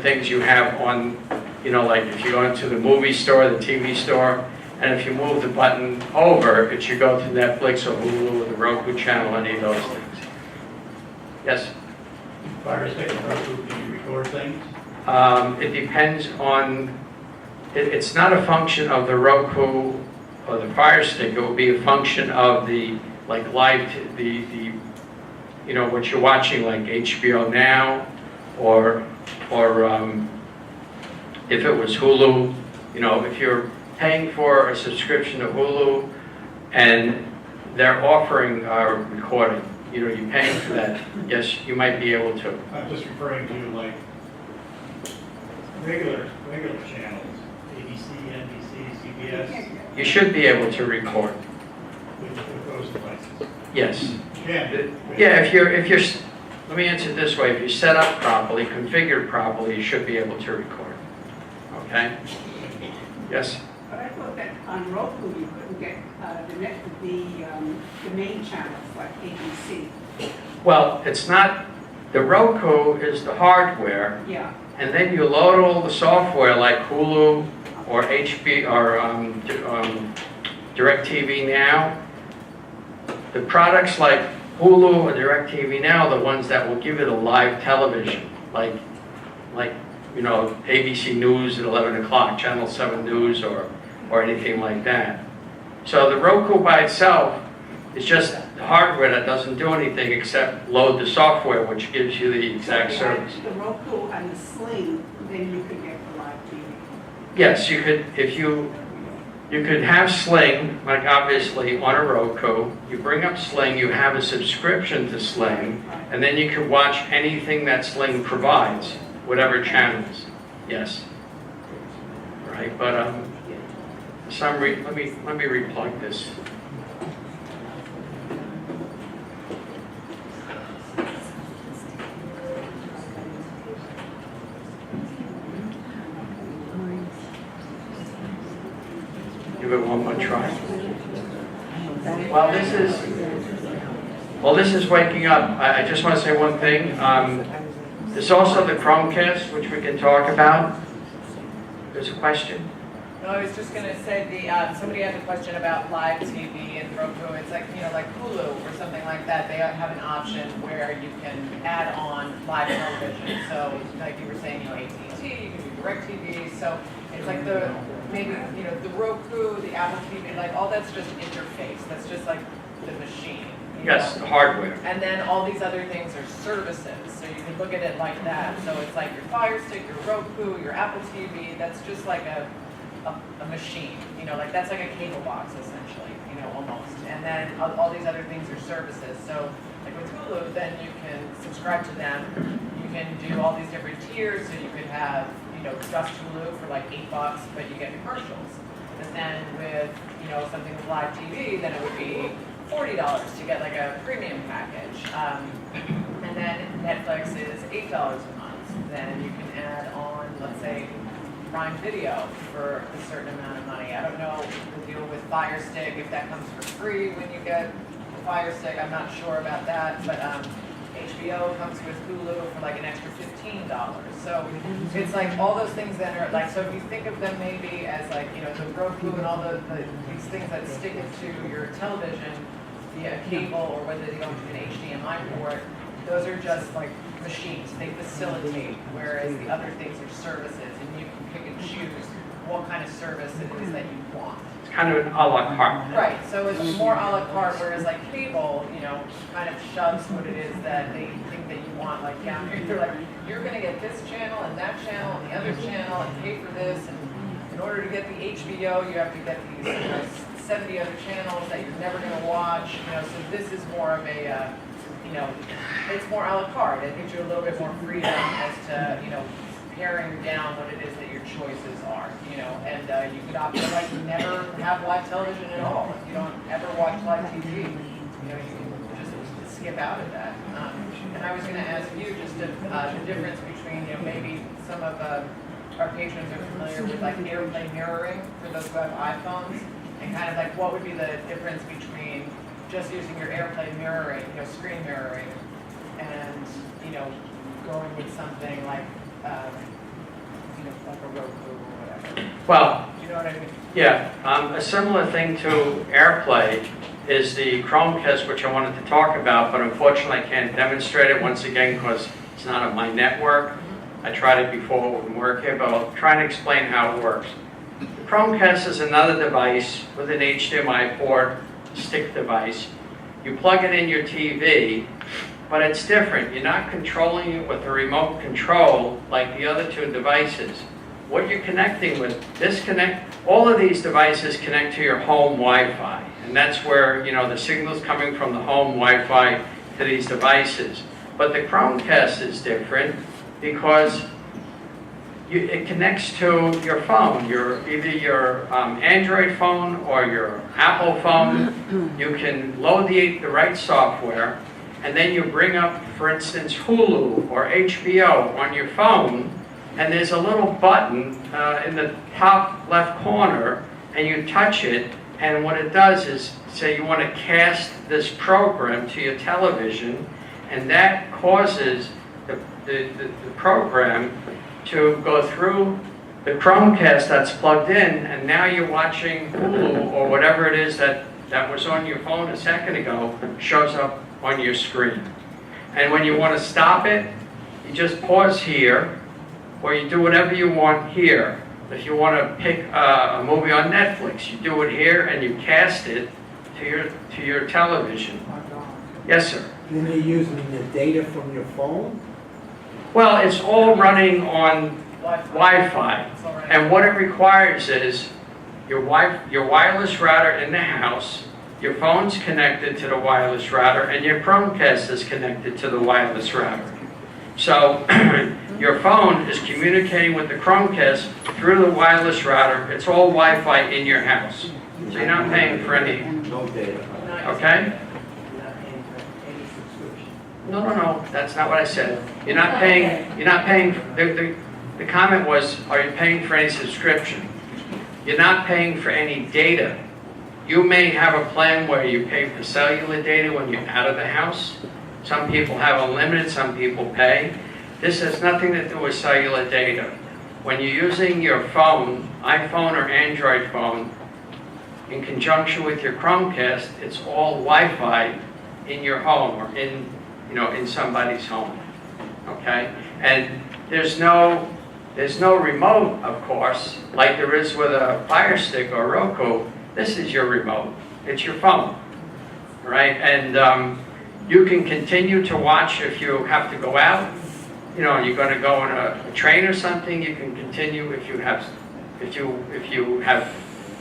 things you have on. You know, like if you go into the movie store, the TV store, and if you move the button over, it should go to Netflix or Hulu or the Roku channel, any of those things. Yes. Firestick and Roku, can you record things? It depends on. It's not a function of the Roku or the Firestick. It will be a function of the you know, what you're watching, like HBO Now, or if it was Hulu, you know, if you're paying for a subscription to Hulu and they're offering recording, you know, you're paying for that. Yes, you might be able to. I'm just referring to like regular channels, ABC, NBC, CBS. You should be able to record. With those devices. Yes. Yeah. Yeah, if you're, let me answer it this way. If you're set up properly, configured properly, you should be able to record. Okay? Yes? But I thought that on Roku you couldn't get the main channels like ABC. Well, it's not, the Roku is the hardware, Yeah. and then you load all the software like Hulu or HB or DirecTV Now. The products like Hulu or DirecTV Now are the ones that will give you the live television, like you know, ABC News at 11 o'clock, Channel 7 News, or anything like that. So the Roku by itself is just the hardware that doesn't do anything except load the software, which gives you the exact service. The Roku and the Sling, then you could get the live TV. Yes, you could, if you could have Sling, like obviously on a Roku. You bring up Sling, you have a subscription to Sling, and then you can watch anything that Sling provides, whatever channels. Yes. Right, but for some reason, let me replug this. Give it one more try. While this is waking up, I just want to say one thing. There's also the Chromecast, which we can talk about. There's a question? No, No, I was just gonna say, somebody had a question about live TV and Roku. It's like, like Hulu or something like that. They have an option where you can add on live television. So, like you were saying, AT&T, you can do DirecTV. So it's like the Roku, the Apple TV, like all that's just interface. That's just like the machine. Yes, the hardware. And then all these other things are services, so you can look at it like that. So it's like your Firestick, your Roku, your Apple TV, that's just like a machine, like that's like a cable box essentially, almost. And then all these other things are services. So like with Hulu, then you can subscribe to them. You can do all these different tiers, so you could have, just Hulu for like $8, but you get commercials. And then with, something with live TV, then it would be $40 to get like a premium package. And then Netflix is $8 a month. Then you can add on, let's say, Prime Video for a certain amount of money. I don't know the deal with Firestick, if that comes for free when you get the Firestick. I'm not sure about that, but HBO comes with Hulu for like an extra $15. So it's like all those things that are like, so if you think of them maybe as like, the Roku and all these things that stick into your television via cable or whether they go into an HDMI port, those are just like machines. They facilitate, whereas the other things are services, and you can pick and choose what kind of service it is that you want. It's kind of an a la carte. Right, so it's more a la carte, whereas like cable, kind of shoves what it is that they think that you want, like down here. They're like, you're gonna get this channel and that channel and the other channel and pay for this, and in order to get the HBO, you have to get these 70 other channels that you're never gonna watch, so this is more of a, it's more a la carte. It gives you a little bit more freedom as to, paring down what it is that your choices are, and you could opt to like never have live television at all. If you don't ever watch live TV, you can just skip out of that. And I was going to ask you just the difference between, maybe some of our patrons are familiar with like AirPlay mirroring for those who have iPhones, and kind of like what would be the difference between just using your AirPlay mirroring, screen mirroring, and going with something like like a Roku or whatever. Well, You know what I mean? yeah, a similar thing to AirPlay is the Chromecast, which I wanted to talk about, but unfortunately I can't demonstrate it once again because it's not on my network. I tried it before, it wouldn't work here, but I'll try and explain how it works. The Chromecast is another device with an HDMI port, stick device. You plug it in your TV, but it's different. You're not controlling it with a remote control like the other two devices. What you're connecting with, all of these devices connect to your home Wi-Fi, and that's where, the signal's coming from the home Wi-Fi to these devices. But the Chromecast is different because it connects to your phone, either your Android phone or your Apple phone. You can load the right software, and then you bring up, for instance, Hulu or HBO on your phone, and there's a little button in the top left corner, and you touch it, and what it does is, say you want to cast this program to your television, and that causes the program to go through the Chromecast that's plugged in, and now you're watching Hulu or whatever it is that was on your phone a second ago, shows up on your screen. And when you want to stop it, you just pause here, or you do whatever you want here. If you want to pick a movie on Netflix, you do it here and you cast it to your television. Yes, sir. Then you're using the data from your phone? Well, it's all running on Wi-Fi, and what it requires is your wireless router in the house, your phone's connected to the wireless router, and your Chromecast is connected to the wireless router. So your phone is communicating with the Chromecast through the wireless router. It's all Wi-Fi in your house, so you're not paying for any. No data. Okay? No, that's not what I said. You're not paying, the comment was, are you paying for any subscription? You're not paying for any data. You may have a plan where you pay for cellular data when you're out of the house. Some people have unlimited, some people pay. This has nothing to do with cellular data. when you're using your phone, iPhone or Android phone, in conjunction with your Chromecast, it's all Wi-Fi in your home or in somebody's home, okay? And there's no remote, of course, like there is with a Firestick or Roku. This is your remote. It's your phone, right? And you can continue to watch if you have to go out. You're going to go on a train or something. You can continue if you have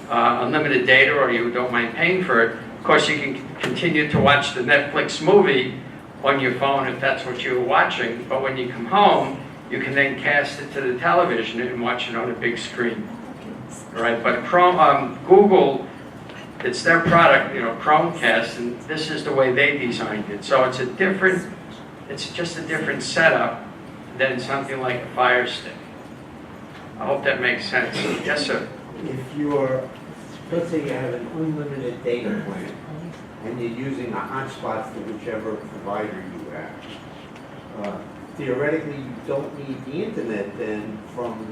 unlimited data or you don't mind paying for it. Of course, you can continue to watch the Netflix movie on your phone if that's what you're watching. But when you come home, you can then cast it to the television and watch it on a big screen. All right, but Google, it's their product, Chromecast, and this is the way they designed it. So it's just a different setup than something like a Firestick. I hope that makes sense. Yes, sir. Let's say you have an unlimited data plan, and you're using a hotspot for whichever provider you have. Theoretically, you don't need the internet then from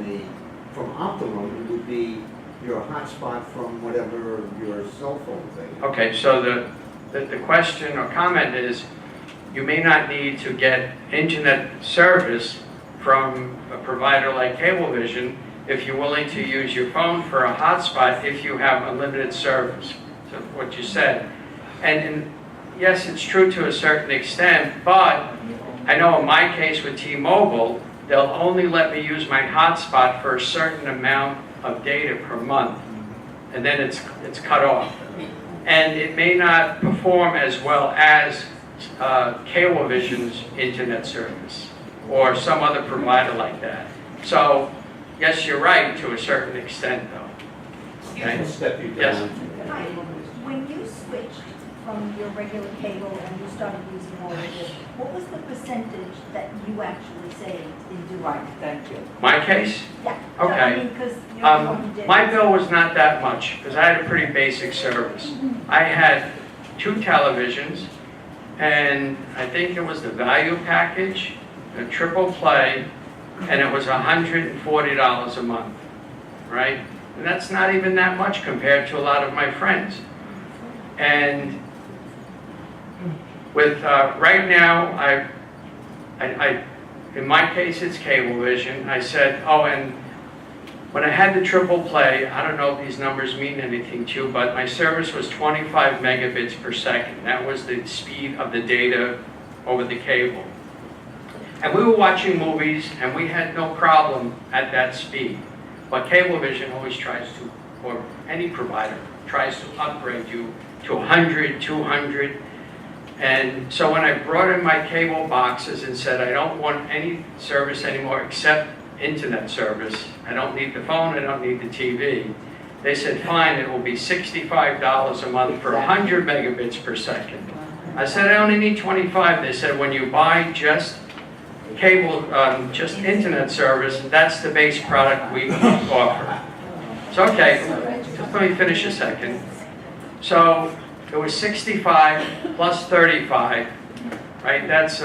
Optimum. It would be your hotspot from whatever your cell phone thing. Okay, so the question or comment is, you may not need to get internet service from a provider like Cablevision if you're willing to use your phone for a hotspot if you have unlimited service. So what you said. And yes, it's true to a certain extent, but I know in my case with T-Mobile, they'll only let me use my hotspot for a certain amount of data per month, and then it's cut off. And it may not perform as well as Cablevision's internet service or some other provider like that. So yes, you're right to a certain extent, though. Okay? Step you down. Yes. Hi, when you switched from your regular cable and you started using all of this, what was the percentage that you actually saved in doing it? Thank you. My case? Yeah. Okay. I mean, 'cause you're the one who did My it. bill was not that much because I had a pretty basic service. I had 2 televisions, and I think it was the value package, the triple play, and it was $140 a month, right? And that's not even that much compared to a lot of my friends. And with right now, I in my case it's Cablevision. I said, oh, and when I had the triple play, I don't know if these numbers mean anything to you, but my service was 25 megabits per second. That was the speed of the data over the cable. And we were watching movies, and we had no problem at that speed. But Cablevision always tries to, or any provider, tries to upgrade you to 100, 200. And so when I brought in my cable boxes and said, I don't want any service anymore except internet service, I don't need the phone, I don't need the TV, they said, fine, it will be $65 a month for 100 megabits per second. I said, I only need 25. They said, when you buy just cable, just internet service, that's the base product we offer. So, okay, just let me finish a second. So, it was 65 plus 35, right? That's it's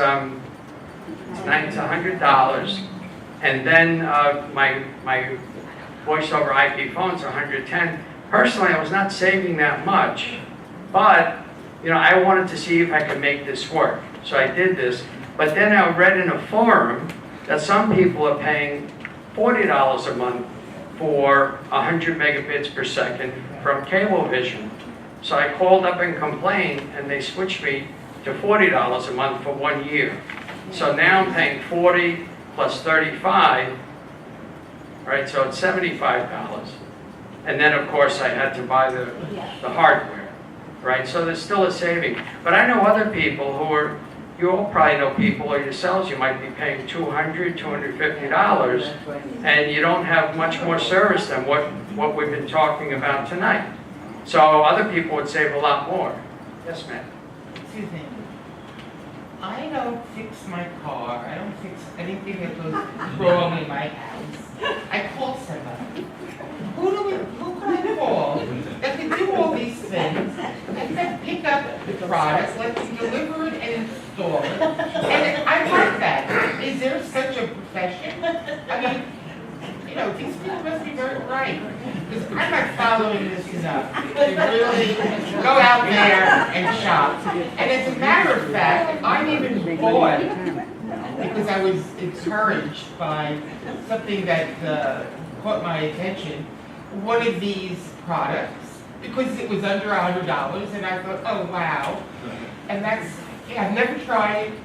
$100. And then my voice over IP phone's 110. Personally, I was not saving that much, but I wanted to see if I could make this work. So I did this. But then I read in a forum that some people are paying $40 a month for 100 megabits per second from Cablevision. So I called up and complained, and they switched me to $40 a month for 1 year. So now I'm paying 40 plus 35, right? So it's $75. And then, of course, I had to buy the hardware, right? So there's still a saving. But I know other people who are, you all probably know people or yourselves, you might be paying $200, $250, and you don't have much more service than what we've been talking about tonight. So other people would save a lot more. Yes, ma'am. Excuse me. I don't fix my car. I don't fix anything that goes wrong in my house. I call somebody. Who can I call that can do all these things and then pick up the product, let me deliver it and install it? And I like that. Is there such a profession? I mean, you know, these people must be very bright. Because I'm not following this enough to really go out there and shop. And as a matter of fact, I'm even bought, because I was encouraged by something that caught my attention, one of these products, because it was under $100, and I thought, oh, wow. And that's, yeah, I've never tried it.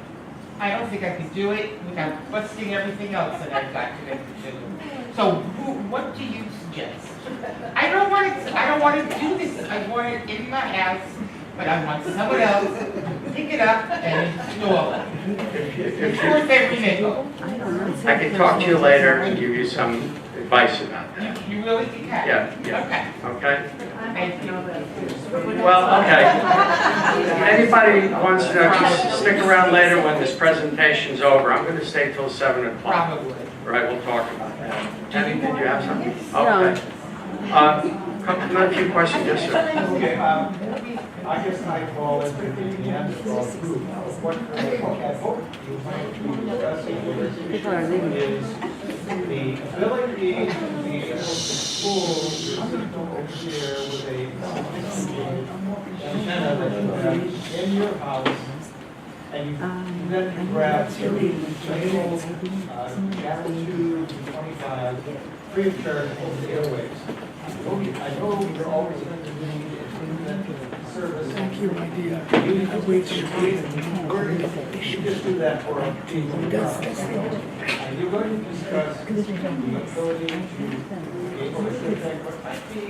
I don't think I could do it without busting everything else that I've got connected to. So, what do you suggest? I don't want to do this. I want it in my house, but I want someone else to pick it up and install it. It's worth every nickel. I can talk to you later and give you some advice about that. You really can? Yeah. Okay? Thank you. Well, okay. If anybody wants to just stick around later when this presentation's over. I'm going to stay till 7 o'clock. Probably. Right, we'll talk about that. Jenny, did you have something? Okay. A few questions, yes, sir. Okay, I guess I fall into the Neanderthal group. What you might be discussing here is the ability to be able to pull your signal over here with a antenna that you have in your house, and you then grab every single channel 2 to 25 free of charge over the airwaves. I know you're always going to need internet service. Thank you, idea. You just do that for a fee. And you're going to discuss the ability to be able to detect what might be a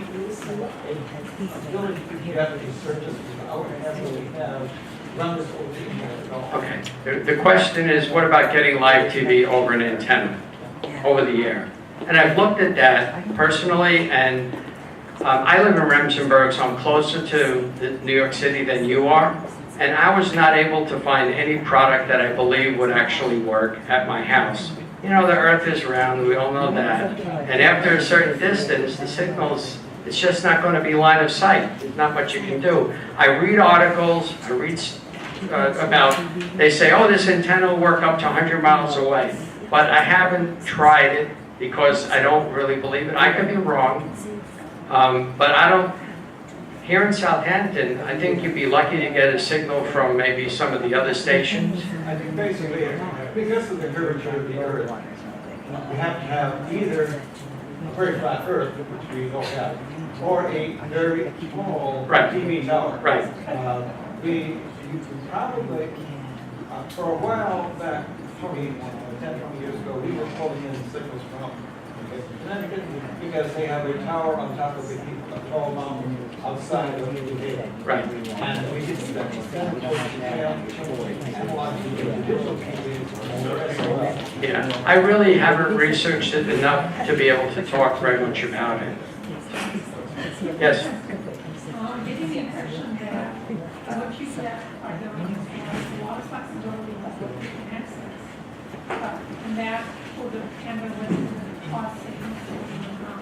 ability to get a service without having to have run this over the internet at all. Okay. The question is, what about getting live TV over an antenna, over the air? And I've looked at that personally, and I live in Remsenburg, so I'm closer to New York City than you are. And I was not able to find any product that I believe would actually work at my house. You know, the earth is round, we all know that. And after a certain distance, the signals, it's just not going to be line of sight. There's not much you can do. I read articles, I read about, they say, oh, this antenna will work up to 100 miles away. But I haven't tried it because I don't really believe it. I could be wrong, but I don't. Here in Southampton, I think you'd be lucky to get a signal from maybe some of the other stations. I think basically, because of the curvature of the earth, we have to have either a very flat earth, which we don't have, or a very small TV tower. Right. You probably, for a while back, 10, 20 years ago, we were pulling in signals from Connecticut because they have a tower on top of a tall mountain outside of the data. Right. And we did that. Yeah, I really haven't researched it enough to be able to talk very much about it. Yes? Getting the impression that what you said are there a lot of flexibility with what you can access. And that will depend on whether the cost savings will come.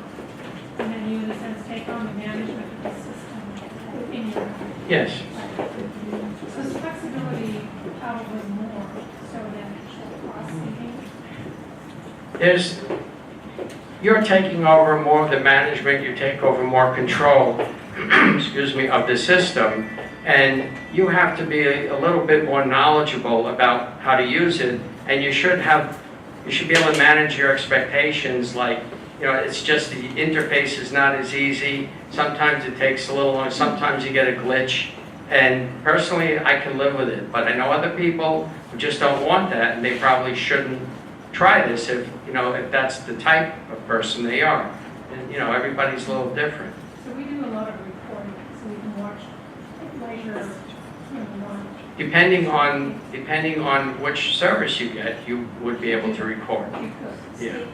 And then you, in a sense, take on the management of the system within your. Yes. So this flexibility probably more so than actual cost savings. You're taking over more of the management, you take over more control, excuse me, of the system, and you have to be a little bit more knowledgeable about how to use it, and you should be able to manage your expectations. Like, you know, it's just the interface is not as easy. Sometimes it takes a little longer, sometimes you get a glitch, and personally I can live with it, but I know other people who just don't want that, and they probably shouldn't try this if that's the type of person they are. And, everybody's a little different. So we do a lot of recording, so we can watch later. Depending on which service you get, you would be able to record. Yeah.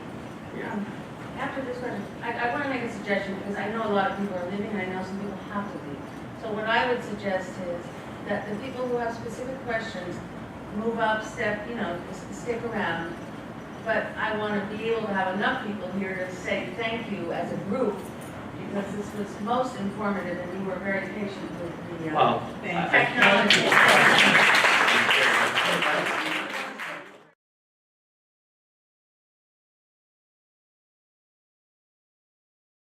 After this question, I want to make a suggestion because I know a lot of people are leaving and I know some people have to leave. So what I would suggest is that the people who have specific questions move up, stick around. But I want to be able to have enough people here to say thank you as a group because this was most informative and you were very patient with the technology.